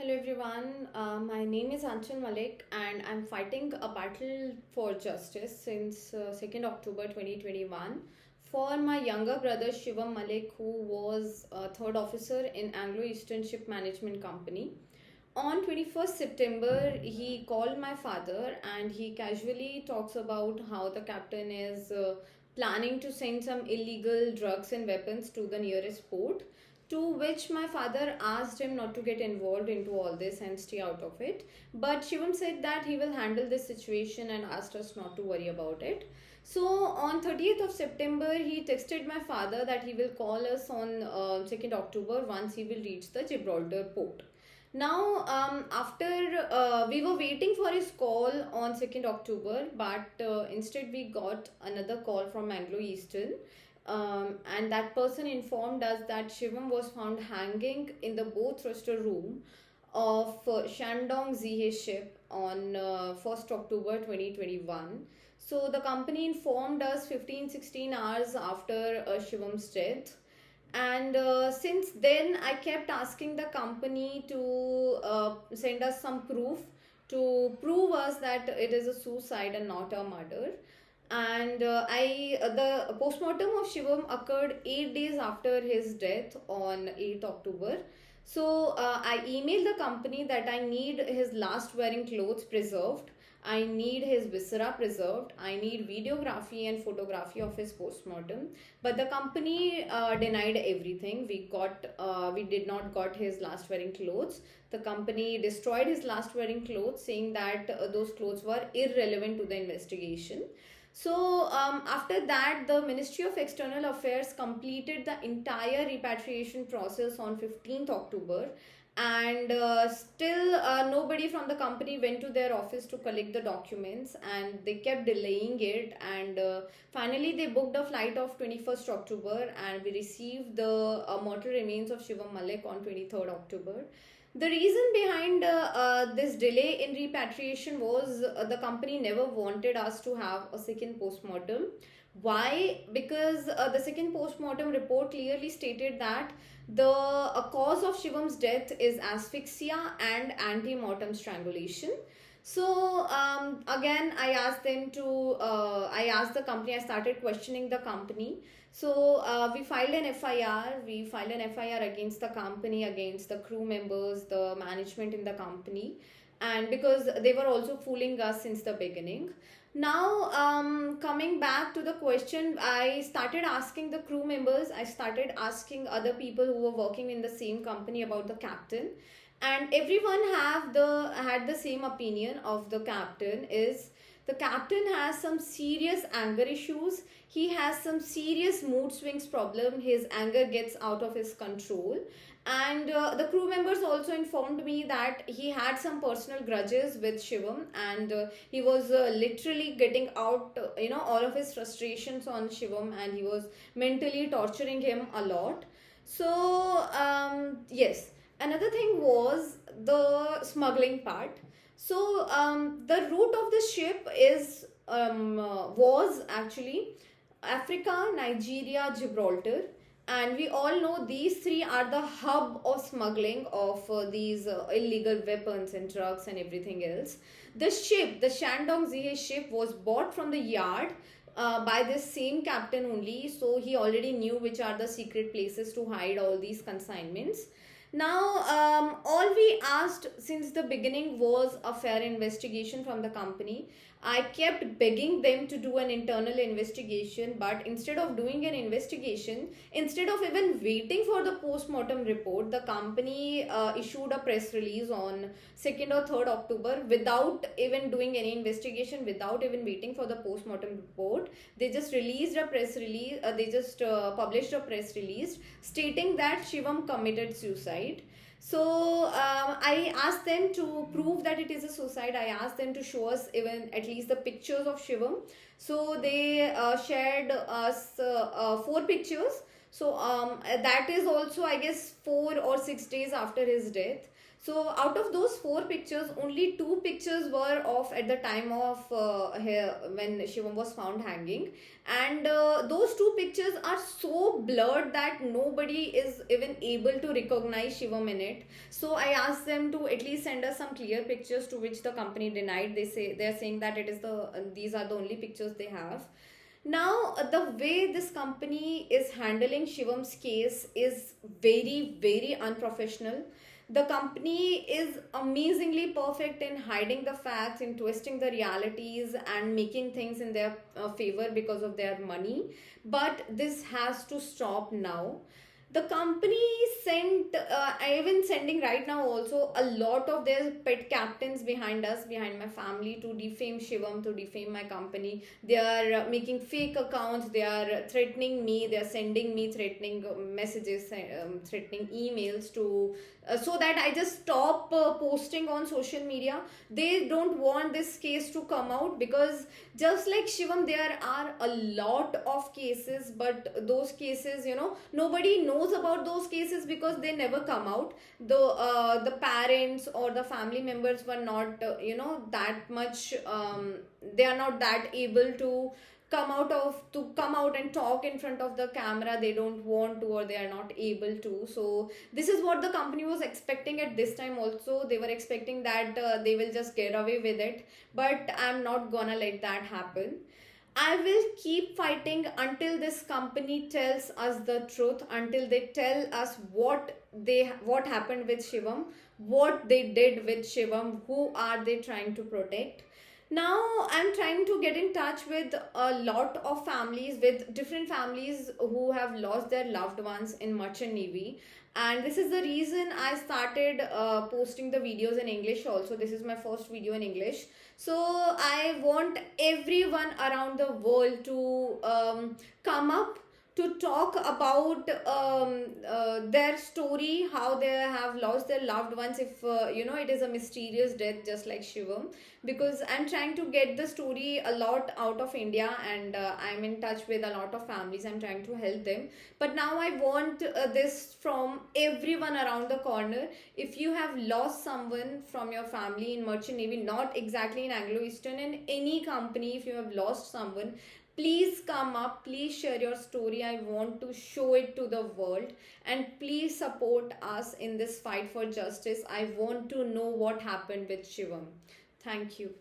Hello everyone, my name is Shivam Malik and I'm fighting a battle for justice since 2nd October 2021 for my younger brother Shivam Malik, who was a third officer in Anglo-Eastern Ship Management Company. On 21st September, he called my father and he casually talks about how the captain is planning to send some illegal drugs and weapons to the nearest port, to which my father asked him not to get involved into all this and stay out of it. But Shivam said that he will handle this situation and asked us not to worry about it. So on 30th of September, he texted my father that he will call us on 2nd October once he will reach the Gibraltar port. Now, after we were waiting for his call on 2nd October, but instead we got another call from Anglo-Eastern, and that person informed us that Shivam was found hanging in the bow thruster room of Shandong Zihe ship on 1st October 2021. So the company informed us 15-16 hours after Shivam's death, and since then I kept asking the company to send us some proof to prove us that it is a suicide and not a murder. And the postmortem of Shivam occurred 8 days after his death on 8th October. So I emailed the company that I need his last wearing clothes preserved, I need his viscera preserved, I need videography and photography of his postmortem. But the company denied everything. We did not got his last wearing clothes. The company destroyed his last wearing clothes, saying that those clothes were irrelevant to the investigation. So, after that, the Ministry of External Affairs completed the entire repatriation process on 15th October, and still nobody from the company went to their office to collect the documents, and they kept delaying it. And finally, they booked a flight of 21st October, and we received the mortal remains of Shivam Malik on 23rd October. The reason behind this delay in repatriation was the company never wanted us to have a second postmortem. Why? Because the second postmortem report clearly stated that the cause of Shivam's death is asphyxia and ante-mortem strangulation. So again, I asked the company, I started questioning the company. So we filed an FIR. We filed an FIR against the company, against the crew members, the management in the company, and because they were also fooling us since the beginning. Now, coming back to the question, I started asking the crew members, I started asking other people who were working in the same company about the captain, and everyone had the same opinion of the captain. Is the captain has some serious anger issues, he has some serious mood swings problem, his anger gets out of his control. And the crew members also informed me that he had some personal grudges with Shivam, and he was literally getting out all of his frustrations on Shivam, and he was mentally torturing him a lot. So yes, another thing was the smuggling part. So the route of the ship is was actually Africa, Nigeria, Gibraltar, and we all know these three are the hub of smuggling of these illegal weapons and drugs and everything else. The ship, the Shandong Zihe ship, was bought from the yard by this same captain only, so he already knew which are the secret places to hide all these consignments. Now, all we asked since the beginning was a fair investigation from the company. I kept begging them to do an internal investigation, but instead of doing an investigation, instead of even waiting for the post-mortem report, the company issued a press release on 2nd or 3rd October without even doing any investigation, without even waiting for the post-mortem report. They just released a press release, they just published a press release stating that Shivam committed suicide. So I asked them to prove that it is a suicide. I asked them to show us even at least the pictures of Shivam. So they shared us 4 pictures. So that is also, I guess, 4 or 6 days after his death. So out of those four pictures, only two pictures were of at the time of when Shivam was found hanging, and those two pictures are so blurred that nobody is even able to recognize Shivam in it. So I asked them to at least send us some clear pictures, to which the company denied. They're saying that it is these are the only pictures they have. Now, the way this company is handling Shivam's case is very, very unprofessional. The company is amazingly perfect in hiding the facts, in twisting the realities, and making things in their favor because of their money. But this has to stop now. The company sent, even sending right now also, a lot of their pet captains behind us, behind my family, to defame Shivam, to defame my company. They are making fake accounts, they are threatening me, they are sending me threatening messages, threatening emails to so that I just stop posting on social media. They don't want this case to come out, because just like Shivam, there are a lot of cases, but those cases, nobody knows about those cases because they never come out. The parents or the family members were not that much, they are not that able to come out and talk in front of the camera. They don't want to, or they are not able to. So this is what the company was expecting at this time also. They were expecting that they will just get away with it, but I'm not gonna let that happen. I will keep fighting until this company tells us the truth, until they tell us what happened with Shivam, what they did with Shivam, who are they trying to protect. Now I'm trying to get in touch with a lot of families, with different families who have lost their loved ones in merchant navy, and this is the reason I started posting the videos in English also. This is my first video in English. So I want everyone around the world to come up to talk about their story, how they have lost their loved ones, if it is a mysterious death just like Shivam. Because I'm trying to get the story a lot out of India, and I'm in touch with a lot of families. I'm trying to help them, but now I want this from everyone around the corner. If you have lost someone from your family in merchant navy, not exactly in Anglo-Eastern, in any company, if you have lost someone, please come up, please share your story. I want to show it to the world, and please support us in this fight for justice. I want to know what happened with Shivam. Thank you.